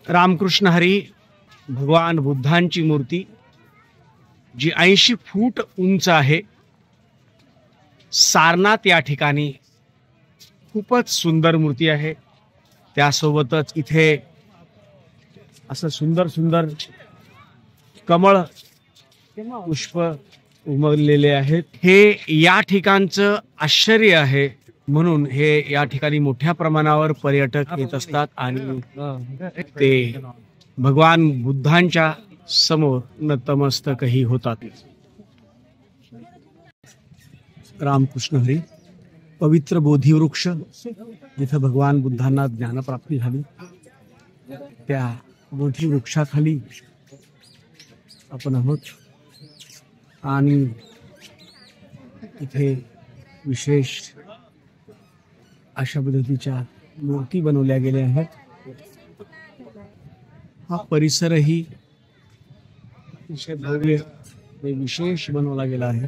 रामकृष्ण हरी भगवान बुद्धांची मूर्ती जी 80 फूट उंच आहे, सारनाथ या ठिकाणी खूपच सुंदर मूर्ती आहे। त्यासोबतच इथे असं सुंदर सुंदर कमळ पुष्प उमललेले आहेत। हे या ठिकाणचं आश्चर्य आहे, म्हणून हे या ठिकाणी मोठ्या प्रमाणावर पर्यटक येत असतात आणि ते भगवान बुद्धांच्या समोर नतमस्तकही होतात। रामकृष्ण हरी पवित्र बोधिवृक्ष जिथे भगवान बुद्धांना ज्ञानप्राप्ती झाली, त्या बोधिवृक्षाखाली आपण आहोत आणि इथे विशेष अशा पद्धतीच्या मूर्ती बनवल्या गेल्या आहेत। हा परिसरही अतिशय भव्य व विशेष बनवला गेला आहे।